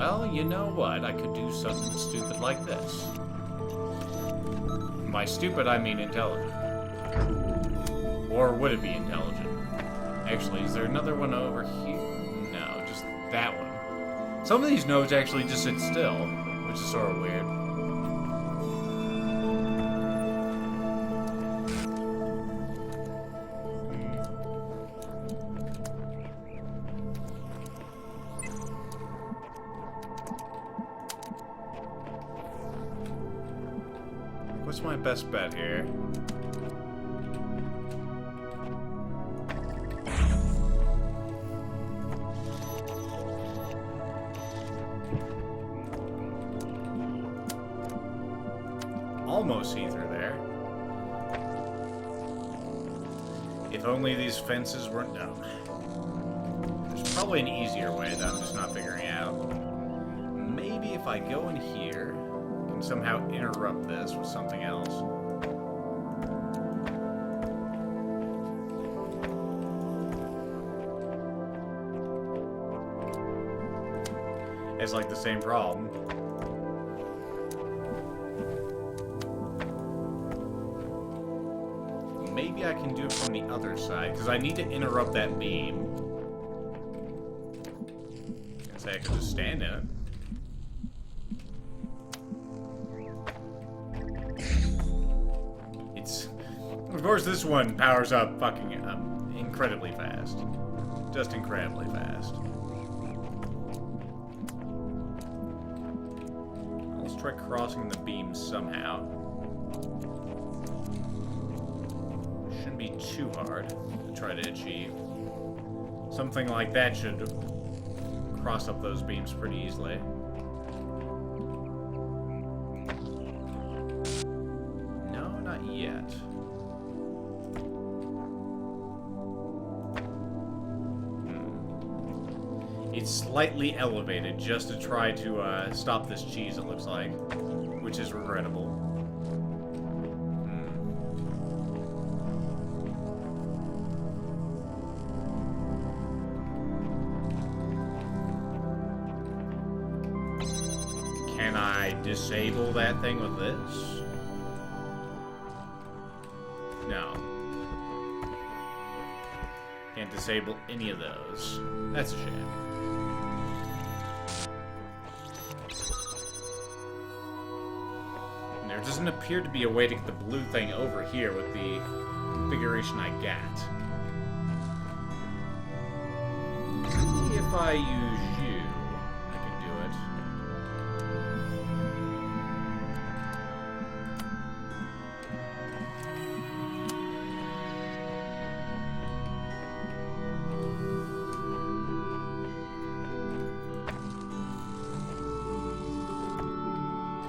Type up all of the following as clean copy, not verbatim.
well, you know what? I could do something stupid like this. By stupid, I mean intelligent. Or would it be intelligent? Actually, is there another one over here? No, just that one. Some of these nodes actually just sit still, which is sort of weird. What's my best bet here? Almost see through there. If only these fences weren't dumb. There's probably an easier way that I'm just not figuring out. Maybe if I go in here and somehow interrupt this with something else. It's like the same problem. Maybe I can do it from the other side, because I need to interrupt that beam. I say I could just stand in it. It's... Of course, this one powers up fucking incredibly fast. Just incredibly fast. Let's try crossing the beam somehow. Shouldn't be too hard to try to achieve. Something like that should cross up those beams pretty easily. No, not yet. It's slightly elevated just to try to stop this cheese, it looks like, which is regrettable. Can I disable that thing with this? No. Can't disable any of those. That's a shame. And there doesn't appear to be a way to get the blue thing over here with the configuration I got. Maybe if I use you, I can do it.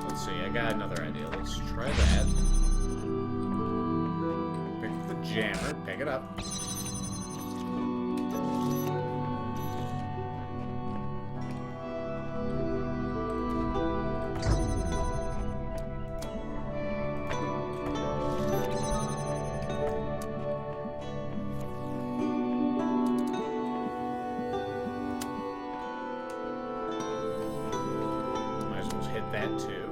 Let's see, I got another idea. Let's try that. Pick up the jammer, pick it up. That too.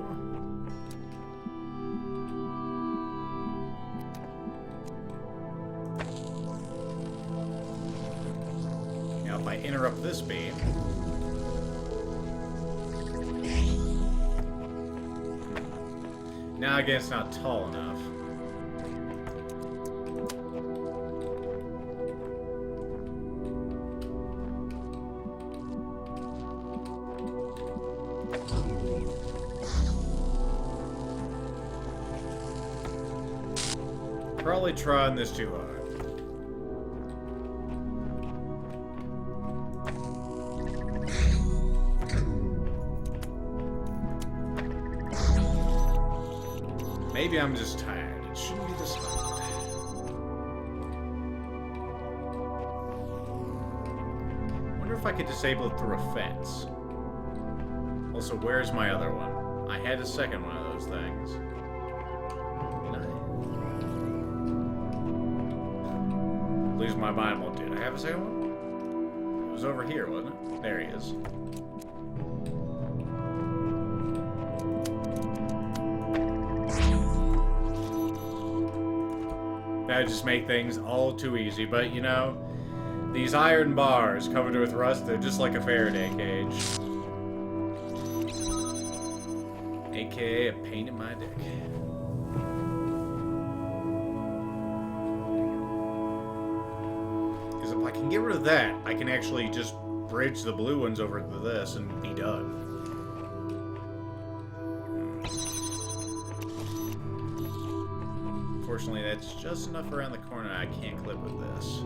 Now if I interrupt this beam, now again it's not tall enough. Probably trying this too hard. Maybe I'm just tired. It shouldn't be this hard. Wonder if I could disable it through a fence. Also, where's my other one? I had a second one of those things. Lose my mind won't do. Did I have a second one? It was over here, wasn't it? There he is. That would just make things all too easy. But, you know, these iron bars covered with rust, they're just like a Faraday cage. AKA a pain in my dick. Because if I can get rid of that, I can actually just bridge the blue ones over to this and be done. Unfortunately, that's just enough around the corner. I can't clip with this.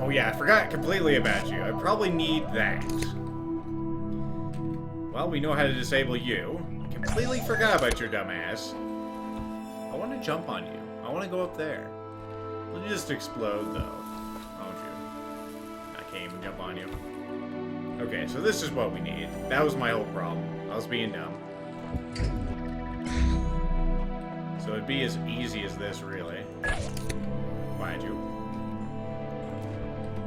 Oh yeah, I forgot completely about you. I probably need that. Well, we know how to disable you. Completely forgot about your dumb ass. I want to jump on you. I want to go up there. You'll just explode, though. Won't you? I can't even jump on you. Okay, so this is what we need. That was my whole problem. I was being dumb. So it'd be as easy as this, really. Mind you.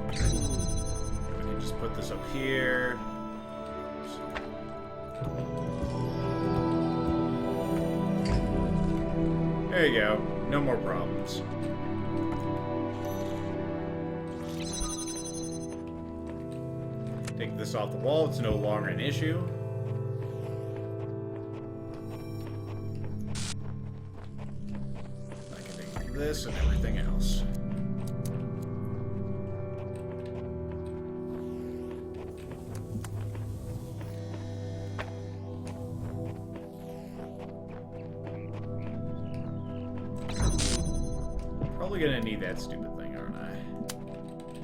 We can just put this up here. There you go. No more problems. Take this off the wall. It's no longer an issue. I can take this and everything else. Probably gonna need that stupid thing, aren't I?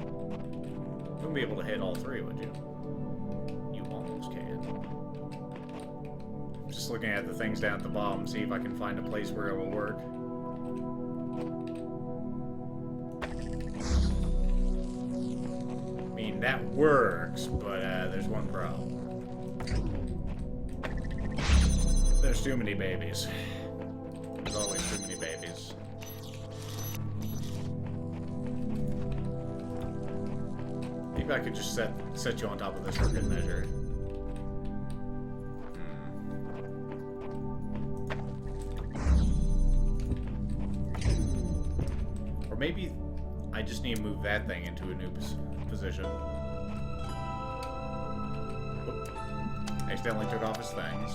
You wouldn't be able to hit all three, would you? You almost can. I'm just looking at the things down at the bottom, see if I can find a place where it will work. I mean, that works, but there's one problem. There's too many babies. There's always too many babies. Maybe I could just set you on top of this for good measure. Or maybe I just need to move that thing into a new position. Whoop. Accidentally took off his things.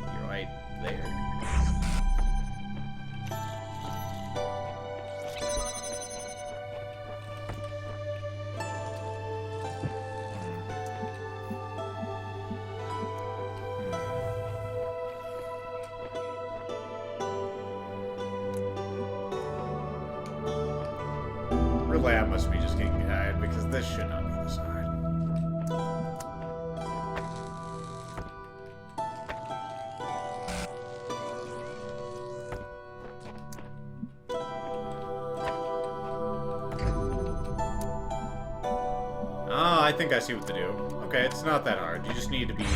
You're right there. Really, I must be just getting tired because this should not be this hard. Ah, I think I see what to do. Okay, it's not that hard. You just need to be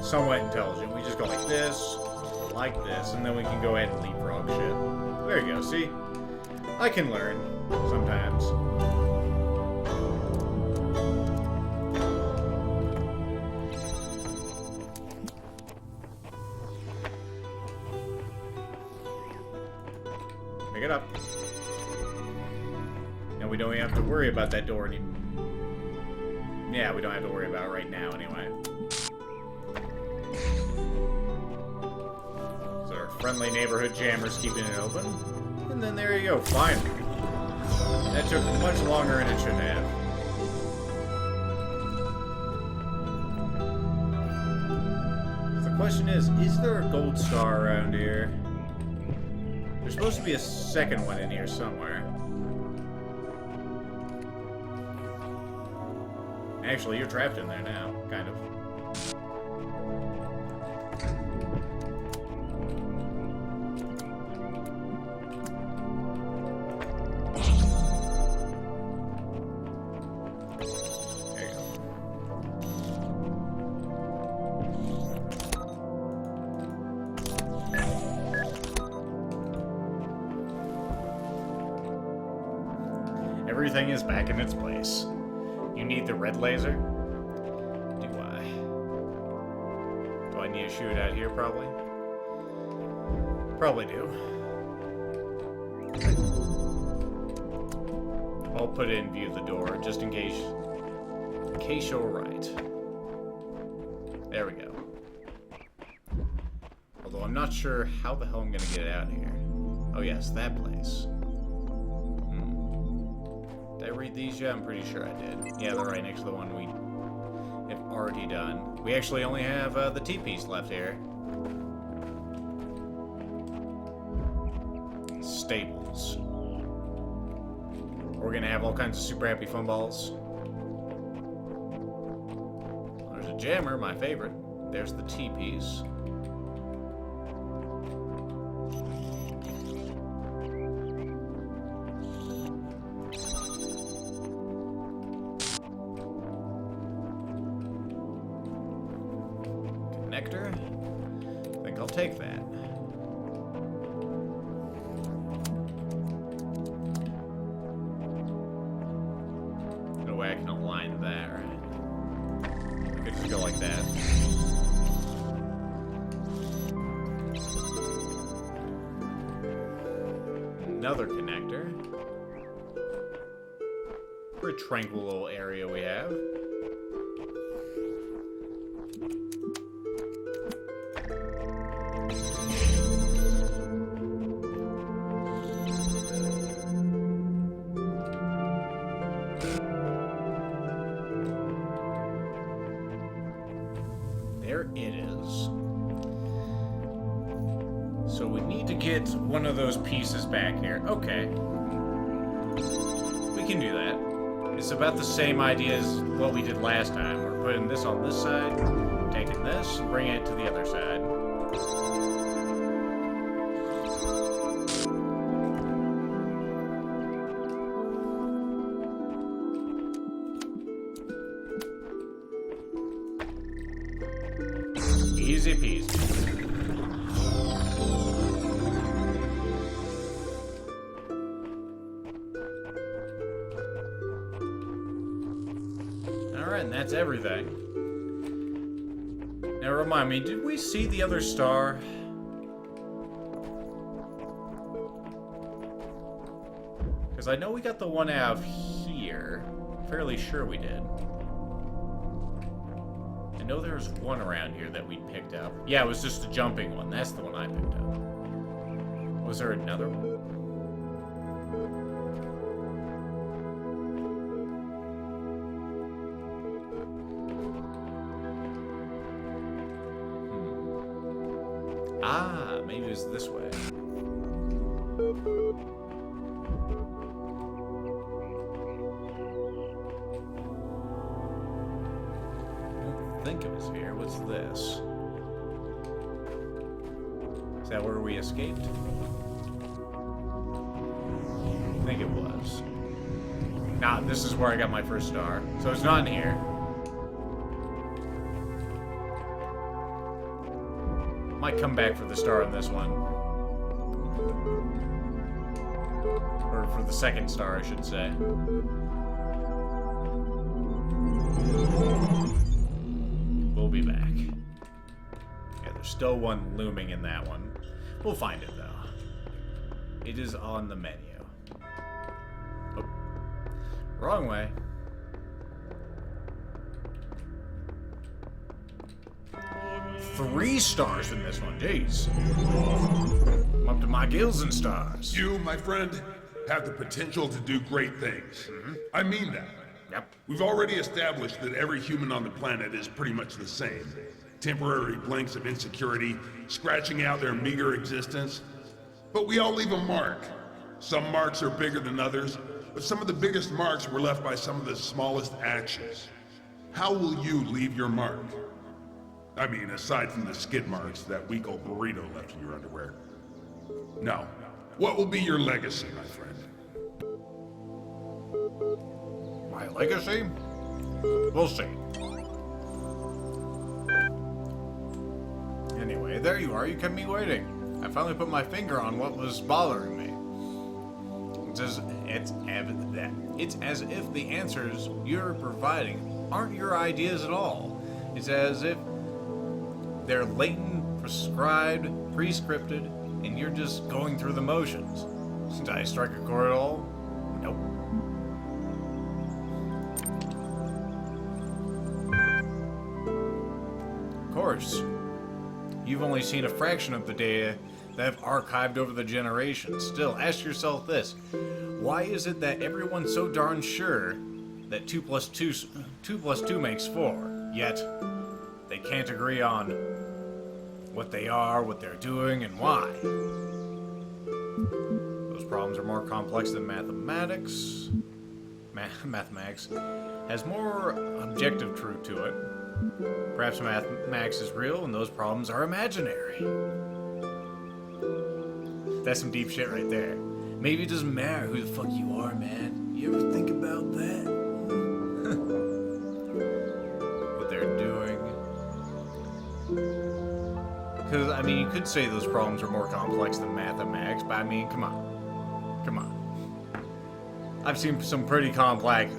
somewhat intelligent. We just go like this, and then we can go ahead and leapfrog shit. There you go, see? I can learn. Sometimes. Pick it up. And we don't even have to worry about that door anymore. Yeah, we don't have to worry about it right now anyway. So our friendly neighborhood jammers keeping it open. And then there you go, finally. That took much longer than it should have. The question is there a gold star around here? There's supposed to be a second one in here somewhere. Actually, you're trapped in there now, kind of. Everything is back in its place. You need the red laser? Do I? Do I need to shoot out here, probably? Probably do. I'll put it in view of the door, just in case you're right. There we go. Although I'm not sure how the hell I'm gonna get out of here. Oh yes, that place. Did I read these yet? I'm pretty sure I did. Yeah, they're right next to the one we have already done. We actually only have the T-piece left here. Stables. We're gonna have all kinds of super happy fun balls. There's a jammer, my favorite. There's the T-piece. Connector. I think I'll take that. No way I can align that, right? I could just go like that. Another connector. Pretty tranquil little area we have. There it is. So we need to get one of those pieces back here. Okay. We can do that. It's about the same idea as what we did last time. We're putting this on this side, taking this, and bringing it to the other side. Easy peasy. Alright, and that's everything. Now remind me, did we see the other star? Because I know we got the one out of here. I'm fairly sure we did. I know there was one around here that we picked up. Yeah, it was just a jumping one. That's the one I picked up. Was there another one? Ah, maybe it was this way. I think it was here. What's this? Is that where we escaped? I think it was. Nah, this is where I got my first star. So it's not in here. Might come back for the star on this one. Or for the second star, I should say. We'll be back. Yeah, there's still one looming in that one. We'll find it, though. It is on the menu. Oh. Wrong way. 3 stars in this one, jeez. I'm up to my gills in stars. You, my friend, have the potential to do great things. I mean that. Yep. We've already established that every human on the planet is pretty much the same. Temporary blinks of insecurity, scratching out their meager existence. But we all leave a mark. Some marks are bigger than others, but some of the biggest marks were left by some of the smallest actions. How will you leave your mark? I mean, aside from the skid marks that weak old burrito left in your underwear. No. What will be your legacy, my friend? My legacy? We'll see. Anyway, there you are. You kept me waiting. I finally put my finger on what was bothering me. It's as if the answers you're providing aren't your ideas at all. It's as if they're latent, prescribed, pre-scripted, and you're just going through the motions. Did I strike a chord at all? Nope. Of course, you've only seen a fraction of the data that have archived over the generations. Still, ask yourself this. Why is it that everyone's so darn sure that 2 plus 2 makes 4, yet they can't agree on what they are, what they're doing, and why? Those problems are more complex than mathematics. Mathematics has more objective truth to it. Perhaps mathematics is real and those problems are imaginary. That's some deep shit right there. Maybe it doesn't matter who the fuck you are, man. You ever think about that? What they're doing. Because, I mean, you could say those problems are more complex than mathematics, but I mean, come on. Come on. I've seen some pretty complex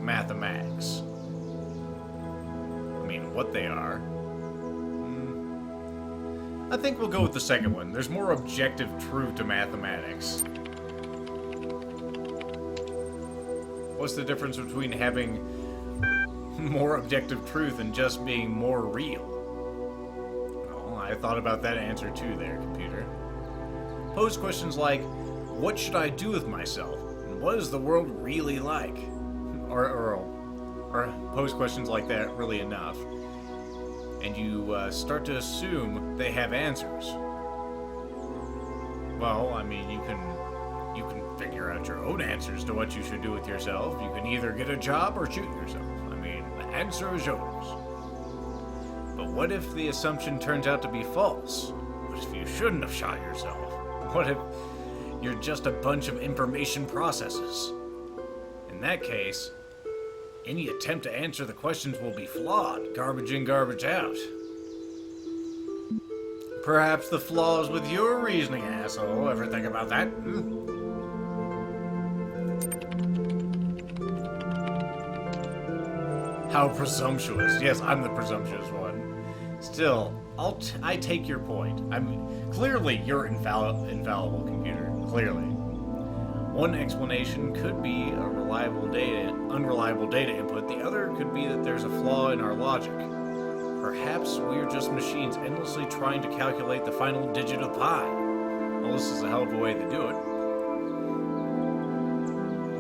mathematics. I mean, what they are. I think we'll go with the second one. There's more objective truth to mathematics. What's the difference between having more objective truth and just being more real? Well, I thought about that answer too there, computer. Pose questions like, what should I do with myself? And what is the world really like? Or pose questions like that really enough. And you start to assume they have answers. Well, I mean, you can figure out your own answers to what you should do with yourself. You can either get a job or shoot yourself. I mean, the answer is yours. But what if the assumption turns out to be false? What if you shouldn't have shot yourself? What if you're just a bunch of information processes? In that case, any attempt to answer the questions will be flawed. Garbage in, garbage out. Perhaps the flaws with your reasoning, asshole. Ever think about that? How presumptuous. Yes, I'm the presumptuous one. Still, I take your point. I mean, clearly you're infallible, computer. Clearly. One explanation could be a unreliable data input. The other could be that there's a flaw in our logic. Perhaps we're just machines endlessly trying to calculate the final digit of pi. Well, this is a hell of a way to do it.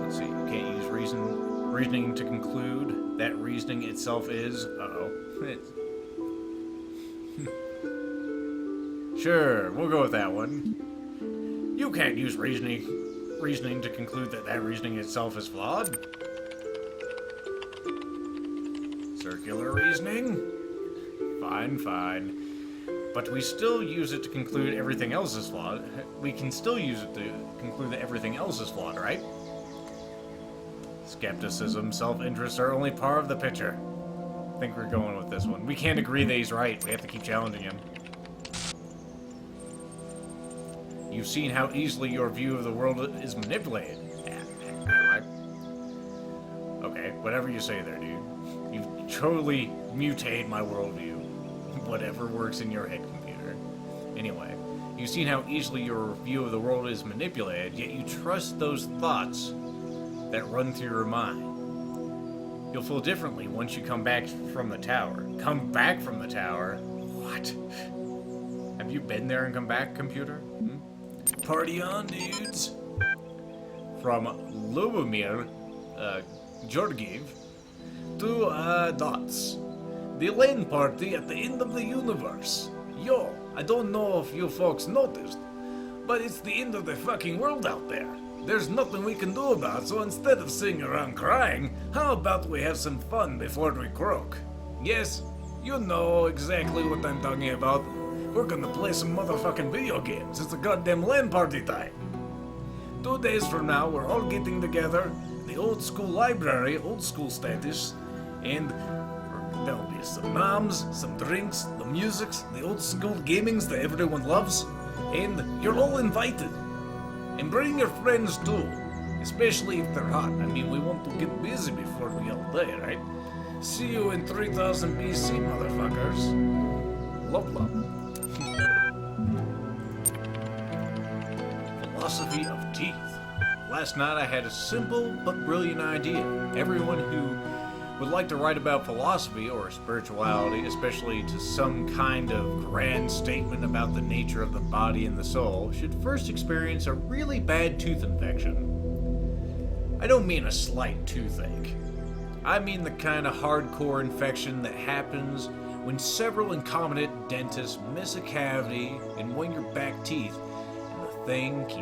Let's see, you can't use reasoning to conclude that reasoning itself is... Sure, we'll go with that one. You can't use reasoning to conclude that reasoning itself is flawed. Circular reasoning? Fine. But we still use it to conclude everything else is flawed. We can still use it to conclude that everything else is flawed, right? Skepticism, self-interest are only part of the picture. I think we're going with this one. We can't agree that he's right. We have to keep challenging him. You've seen how easily your view of the world is manipulated. Okay, whatever you say there, dude. You've totally mutated my worldview. Whatever works in your head, computer. Anyway, you've seen how easily your view of the world is manipulated, yet you trust those thoughts that run through your mind. You'll feel differently once you come back from the tower. Come back from the tower? What? Have you been there and come back, computer? Party on, dudes. From Lubomir Georgiev to Dots. The LAN party at the end of the universe. Yo, I don't know if you folks noticed, but it's the end of the fucking world out there. There's nothing we can do about it, so instead of sitting around crying, how about we have some fun before we croak? Yes, you know exactly what I'm talking about. We're gonna play some motherfucking video games. It's a goddamn LAN party time. 2 days from now, we're all getting together, the old school library, old school status, and there'll be some moms, some drinks, the musics, the old school gamings that everyone loves, and you're all invited. And bring your friends too, especially if they're hot. I mean, we want to get busy before we all die, right? See you in 3000 BC, motherfuckers. Love, love. Philosophy of teeth. Last night I had a simple but brilliant idea. Everyone who would like to write about philosophy or spirituality, especially to some kind of grand statement about the nature of the body and the soul, should first experience a really bad tooth infection. I don't mean a slight toothache. I mean the kind of hardcore infection that happens when several incompetent dentists miss a cavity in one of your back teeth and the thing keeps